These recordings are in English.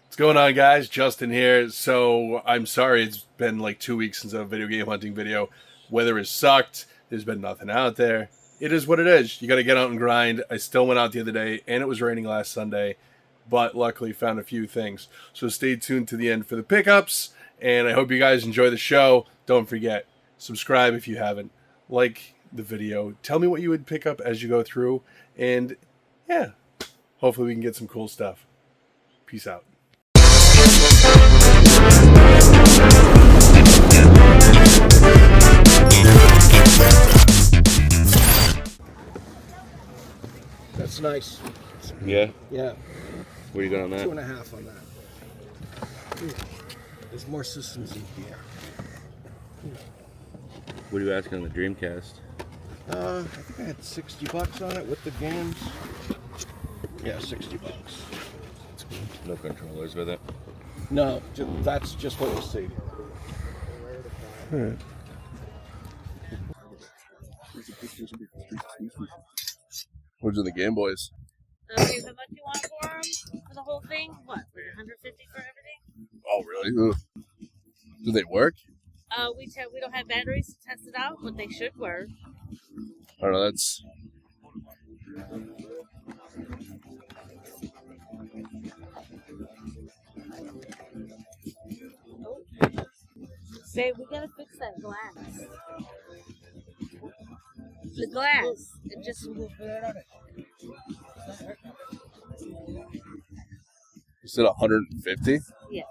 What's going on, guys? Justin here. So I'm sorry it's been like 2 weeks since a video game hunting video. Weather has sucked. There's been nothing out there. It is what it is. You got to get out and grind. I still went out the other day, and it was raining last Sunday, but luckily found a few things. So stay tuned to the end for the pickups, and I hope you guys enjoy the show. Don't forget, subscribe if you haven't. Like the video. Tell me what you would pick up as you go through, and yeah, hopefully we can get some cool stuff. Peace out. That's nice. Yeah? Yeah. What are you doing on that? 2.5 on that. There's more systems in here. What are you asking on the Dreamcast? I think I had $60 on it with the games. Yeah, $60. No controllers with it? No, that's just what you see. Alright. What's in the Game Boys? How much you want for them? For the whole thing? What? For $150 for everything? Oh, really? Ugh. Do they work? We don't have batteries to test it out, but they should work. I don't know, that's... Babe, we gotta fix that glass. The glass. It just... You said 150? Yeah.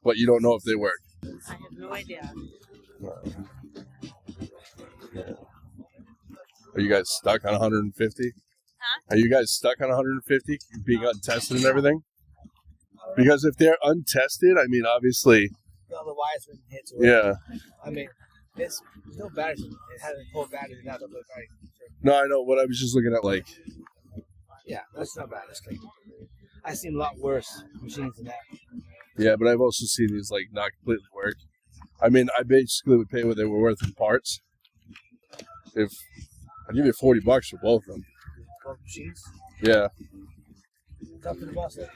But you don't know if they work? I have no idea. Are you guys stuck on 150? Huh? Are you guys stuck on 150 being untested and everything? Because if they're untested, I mean, obviously... No, the wires were hit to it. Yeah. I mean, there's no batteries. It has a full battery without the battery. No, I know, but I was just looking at, like... Yeah, that's not bad. That's clean. I've seen a lot worse machines than that. Yeah, but I've also seen these, like, not completely work. I mean, I basically would pay what they were worth in parts. If... I'd give you $40 for both of them. Both machines? Yeah. Talk to the boss then.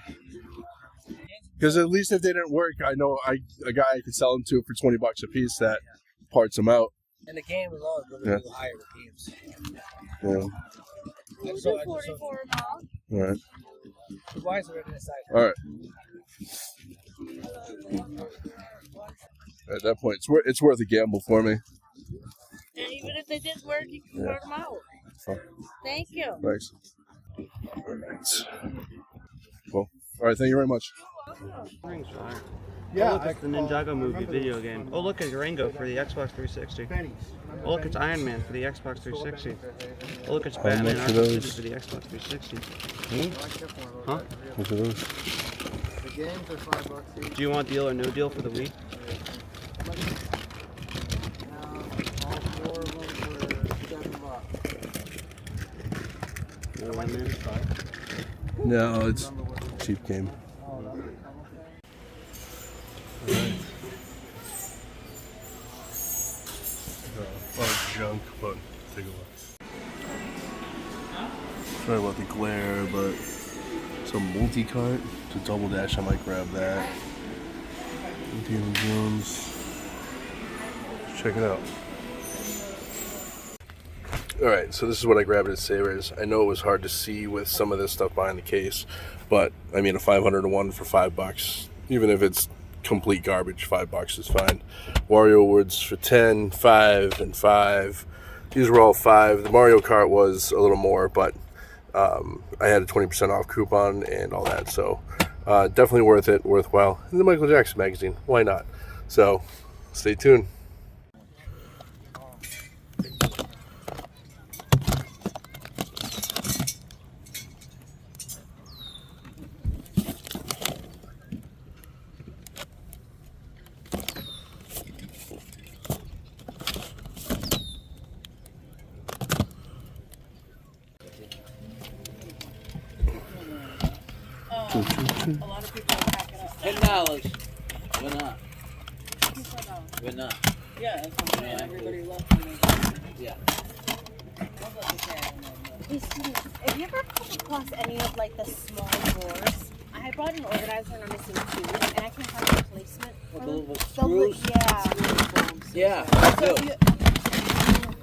Because at least if they didn't work, I know a guy I could sell them to for $20 a piece that parts them out. And the game is always going to be higher with games. Yeah. We'll do 44 them all. All right. The wires are right inside. All right. At that point, it's worth a gamble for me. And even if they didn't work, you can throw them out. Fine. Thank you. Thanks. All right. Cool. All right. Thank you very much. Yeah, look, it's the Ninjago movie video game. Oh, look, it's Rango for the Xbox 360. Oh, look, it's Iron Man for the Xbox 360. Oh, look, it's Batman Arkham City for the Xbox 360. Huh? Look at those. The games are $5 each. Do you want deal or no deal for the Wii? All 4 of them were $7. No, Iron Man? No, it's a cheap game. A lot of junk, but take a look. Sorry about the glare, but some multi-cart to double dash. I might grab that. Indiana Jones. Check it out. Alright, so this is what I grabbed at Savers. I know it was hard to see with some of this stuff behind the case, but I mean a 501 for $5. Even if it's complete garbage, $5 is fine. Wario Woods for 10, 5, and 5. These were all 5. The Mario Kart was a little more, but I had a 20% off coupon and all that, so definitely worth it, worthwhile. And the Michael Jackson magazine, why not? So stay tuned. A lot of people are packing up. $10. We're not. We're not. Yeah, that's what I'm saying. Everybody left. Yeah. Hey, Steve, have you ever come across any of like the small drawers? I had brought an organizer and I'm missing two, and I can't find a replacement. What, for the them. little The screws? yeah. Yeah, I So do. you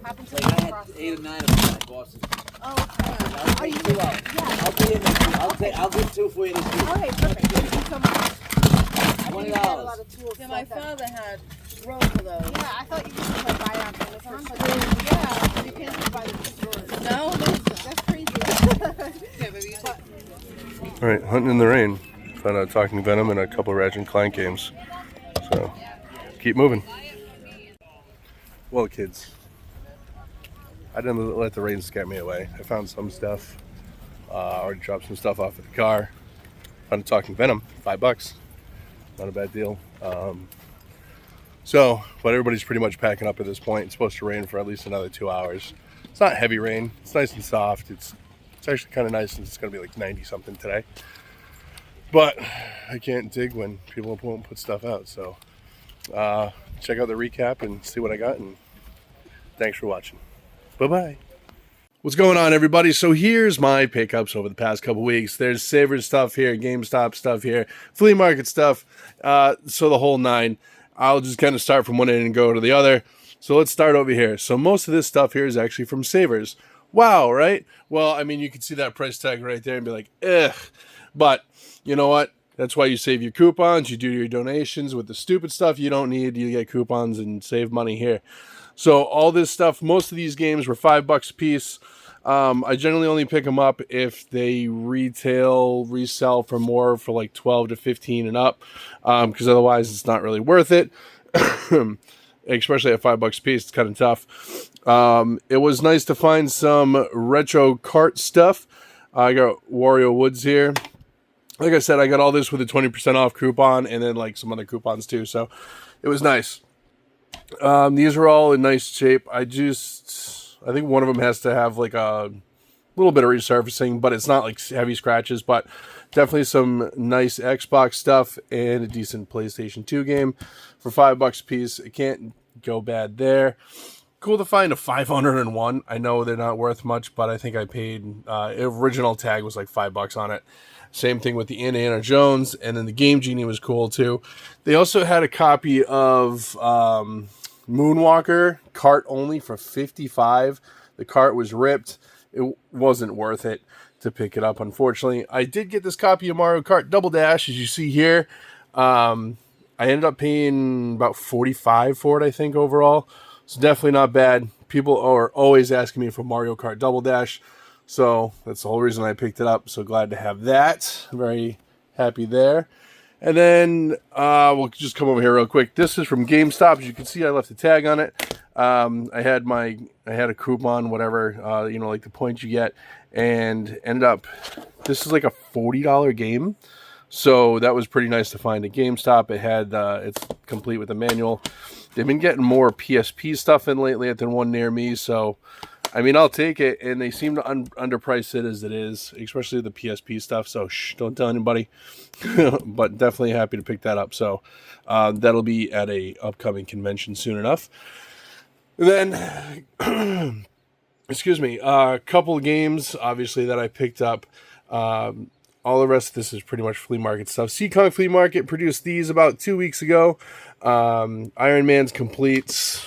happen to Like come I had across 8 or them? 9 of them at Boston. Oh, okay. I'll Are take you 2 out. Yeah. I'll be in there. I'll get 2 for you this week. Okay, perfect. Thank you so much. I think you had a $20. lot of tools. Yeah, my like that. father had rows of those. Yeah, I thought you could like buy on Amazon, but yeah, you can't just buy the drawers. No, That's crazy. yeah, baby. All right, hunting in the rain. Found out Talking Venom and a couple of Ratchet and Clank games. So, keep moving. Well, kids, I didn't let the rain scare me away. I found some stuff. Already dropped some stuff off at the car. Found a Talking Venom, $5. Not a bad deal. But everybody's pretty much packing up at this point. It's supposed to rain for at least another 2 hours. It's not heavy rain. It's nice and soft. It's actually kind of nice since it's going to be like 90 something today. But I can't dig when people won't put stuff out. So check out the recap and see what I got. And thanks for watching. Bye-bye. What's going on, everybody? So here's my pickups over the past couple weeks. There's Savers stuff here, GameStop stuff here, flea market stuff, so the whole nine. I'll just kind of start from one end and go to the other. So let's start over here. So most of this stuff here is actually from Savers. Wow, right? Well, I mean, you can see that price tag right there and be like, ugh. But you know what? That's why you save your coupons. You do your donations with the stupid stuff you don't need. You get coupons and save money here. So all this stuff, most of these games were $5 a piece. I generally only pick them up if they resell for more, for like 12 to 15 and up, because otherwise it's not really worth it. Especially at $5 a piece, it's kind of tough. It was nice to find some retro kart stuff. I got Wario Woods here. Like I said, I got all this with a 20% off coupon and then like some other coupons too. So it was nice. These are all in nice shape. I think one of them has to have like a little bit of resurfacing, but it's not like heavy scratches, but definitely some nice Xbox stuff and a decent PlayStation 2 game for $5 a piece. It can't go bad there. Cool to find a 501. I know they're not worth much, but I think I paid, original tag was like $5 on it. Same thing with the Indiana Jones, and then the Game Genie was cool too. They also had a copy of Moonwalker cart only for $55. The cart was ripped. It wasn't worth it to pick it up, unfortunately. I did get this copy of Mario Kart Double Dash, as you see here. I ended up paying about $45 for it, I think, overall. So definitely not bad. People are always asking me for Mario Kart Double Dash. So that's the whole reason I picked it up. So glad to have that. Very happy there. And then we'll just come over here real quick. This is from GameStop. As you can see, I left a tag on it. I had a coupon, whatever, like the points you get, and ended up, this is like a $40 game. So that was pretty nice to find at GameStop. It had, it's complete with a manual. They've been getting more PSP stuff in lately than one near me. So, I mean, I'll take it. And they seem to underprice it as it is, especially the PSP stuff. So, don't tell anybody. But definitely happy to pick that up. So, that'll be at a upcoming convention soon enough. Then, excuse me, a couple of games, obviously, that I picked up. All the rest of this is pretty much flea market stuff. Seekonk Flea Market produced these about 2 weeks ago. Iron Man's Completes.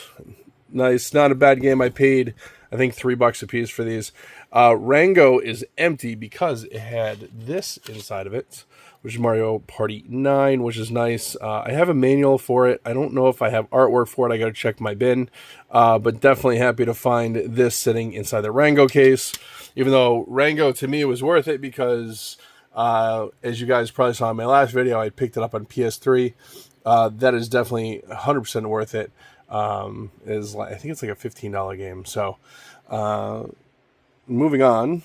Nice. Not a bad game. I paid, I think, $3 a piece for these. Rango is empty because it had this inside of it, which is Mario Party 9, which is nice. I have a manual for it. I don't know if I have artwork for it. I got to check my bin. But definitely happy to find this sitting inside the Rango case. Even though Rango, to me, was worth it because, as you guys probably saw in my last video, I picked it up on PS3. That is definitely 100% worth it. I think it's like a $15 game. So, moving on.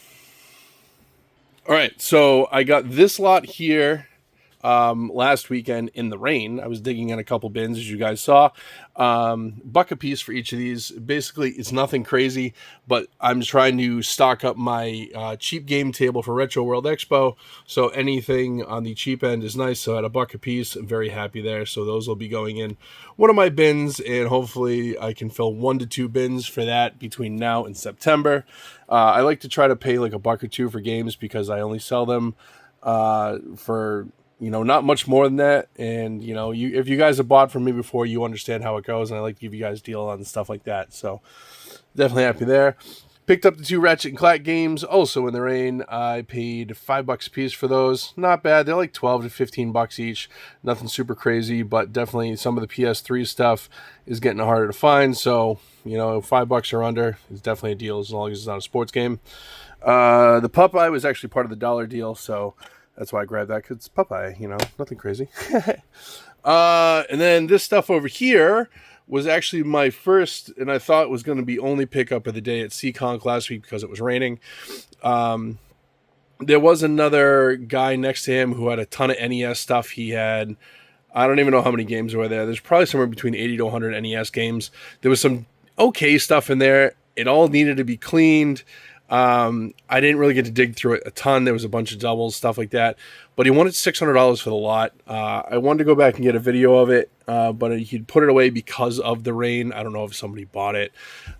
All right, so I got this lot here. last weekend in the rain. I was digging in a couple bins, as you guys saw. Buck a piece for each of these. Basically, it's nothing crazy, but I'm trying to stock up my cheap game table for Retro World Expo. So anything on the cheap end is nice. So at a buck a piece, I'm very happy there. So those will be going in one of my bins, and hopefully I can fill 1 to 2 bins for that between now and September. I like to try to pay like $1 or $2 for games because I only sell them for, you know, not much more than that. And, you know, if you guys have bought from me before, you understand how it goes. And I like to give you guys a deal on stuff like that. So definitely happy there. Picked up the 2 Ratchet and Clank games, also in the rain. I paid $5 a piece for those. Not bad. They're like 12 to 15 bucks each. Nothing super crazy, but definitely some of the PS3 stuff is getting harder to find. So, you know, $5 or under is definitely a deal as long as it's not a sports game. The Popeye was actually part of the dollar deal, so that's why I grabbed that, because it's Popeye, you know, nothing crazy. And then this stuff over here was actually my first, and I thought it was going to be only pickup of the day at seekonk last week because it was raining. There was another guy next to him who had a ton of NES stuff. He had, I don't even know how many games were there. There's probably somewhere between 80 to 100 NES games. There was some okay stuff in there. It all needed to be cleaned. I didn't really get to dig through it a ton. There was a bunch of doubles, stuff like that. But he wanted $600 for the lot. I wanted to go back and get a video of it, but he'd put it away because of the rain. I don't know if somebody bought it.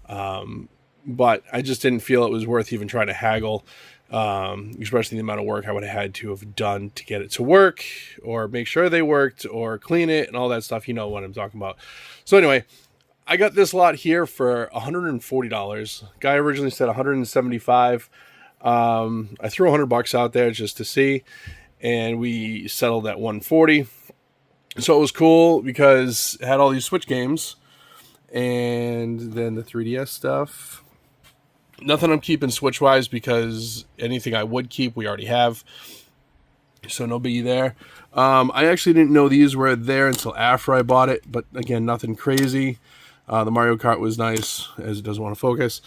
But I just didn't feel it was worth even trying to haggle, especially the amount of work I would have had to have done to get it to work or make sure they worked or clean it and all that stuff. You know what I'm talking about. So anyway, I got this lot here for $140. Guy originally said $175. I threw $100 out there just to see, and we settled at $140. So it was cool because it had all these Switch games, and then the 3DS stuff. Nothing I'm keeping Switch-wise because anything I would keep, we already have. So no biggie there. I actually didn't know these were there until after I bought it, but again, nothing crazy. The Mario Kart was nice, as it doesn't want to focus.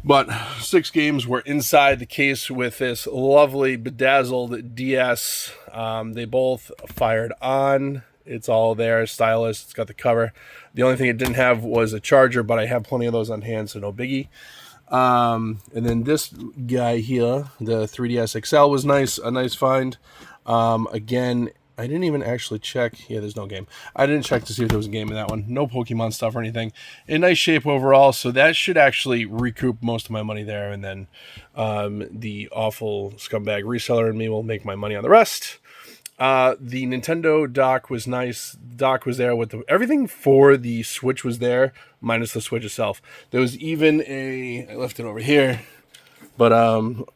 But 6 games were inside the case with this lovely bedazzled DS. They both fired on. It's all there, stylus. It's got the cover. The only thing it didn't have was a charger, but I have plenty of those on hand, so no biggie. And then this guy here, the 3DS XL, was nice, a nice find. Again, I didn't even actually check. Yeah, there's no game. I didn't check to see if there was a game in that one. No Pokemon stuff or anything. In nice shape overall, so that should actually recoup most of my money there. And then the awful scumbag reseller and me will make my money on the rest. The Nintendo dock was nice. The dock was there with everything for the Switch was there, minus the Switch itself. There was even I left it over here, but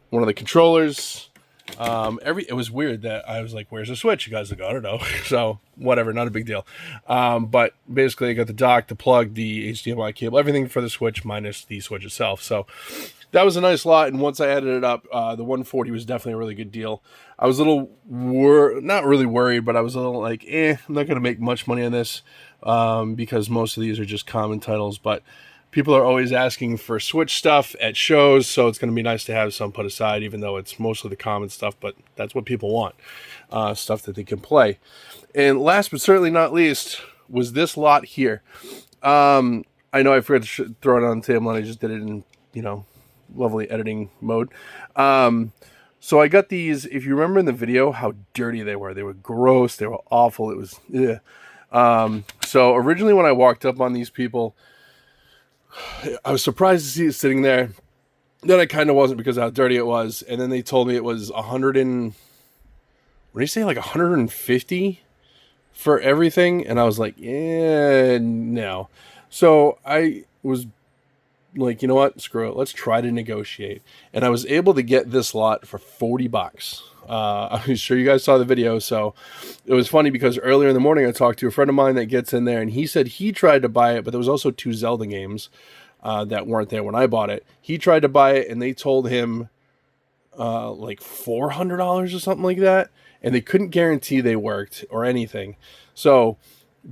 one of the controllers. It was weird that I was like, where's the Switch? You guys like, I don't know. So whatever, not a big deal. But basically I got the dock, the plug, the HDMI cable, everything for the Switch minus the Switch itself. So that was a nice lot. And once I added it up, the 140 was definitely a really good deal. I was a little not really worried, but I was a little like, I'm not going to make much money on this, because most of these are just common titles, but people are always asking for Switch stuff at shows, so it's going to be nice to have some put aside, even though it's mostly the common stuff, but that's what people want, stuff that they can play. And last but certainly not least was this lot here. I know I forgot to throw it on the table, and I just did it in, lovely editing mode. So I got these, if you remember in the video, how dirty they were. They were gross, they were awful, it was, so originally when I walked up on these people, I was surprised to see it sitting there. Then I kind of wasn't because of how dirty it was. And then they told me it was 100 and... What did you say? Like 150 for everything? And I was like, yeah, no. So I was like, you know what? Screw it. Let's try to negotiate. And I was able to get this lot for $40. I'm sure you guys saw the video. So it was funny because earlier in the morning I talked to a friend of mine that gets in there, and he said he tried to buy it, but there was also 2 Zelda games that weren't there when I bought it. He tried to buy it, and they told him like $400 or something like that, and they couldn't guarantee they worked or anything. So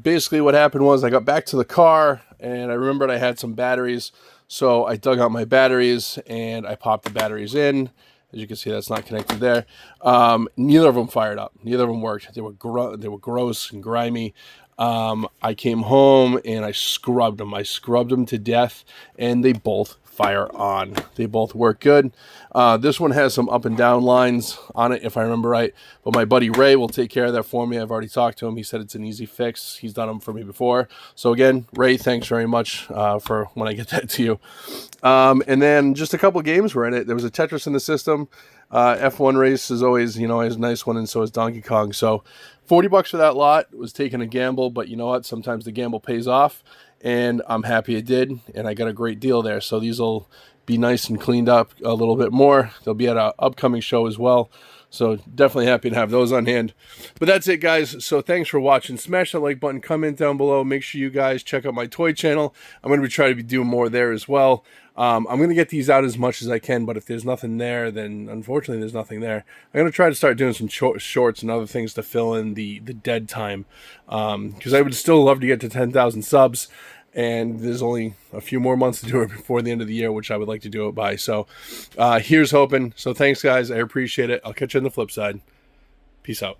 basically what happened was I got back to the car, and I remembered I had some batteries. So I dug out my batteries and I popped the batteries in, As you can see, that's not connected there. Neither of them fired up. Neither of them worked. They were gross and grimy. I came home and I scrubbed them. I scrubbed them to death, and they both fire on. They both work good. This one has some up and down lines on it, if I remember right. But my buddy Ray will take care of that for me. I've already talked to him. He said it's an easy fix. He's done them for me before. So again, Ray, thanks very much for when I get that to you. And then just a couple of games were in it. There was a Tetris in the system. F1 race is always, you know, is a nice one, and so is Donkey Kong. So $40 for that lot. Was taking a gamble, but you know what? Sometimes the gamble pays off, and I'm happy it did, and I got a great deal there. So these will be nice and cleaned up a little bit more. They'll be at an upcoming show as well. So definitely happy to have those on hand. But that's it, guys. So thanks for watching. Smash that like button, comment down below. Make sure you guys check out my toy channel. I'm going to be trying to be doing more there as well. I'm going to get these out as much as I can, but if there's nothing there, then unfortunately there's nothing there. I'm going to try to start doing some shorts and other things to fill in the dead time, because I would still love to get to 10,000 subs, and there's only a few more months to do it before the end of the year, which I would like to do it by. So here's hoping. So thanks, guys. I appreciate it. I'll catch you on the flip side. Peace out.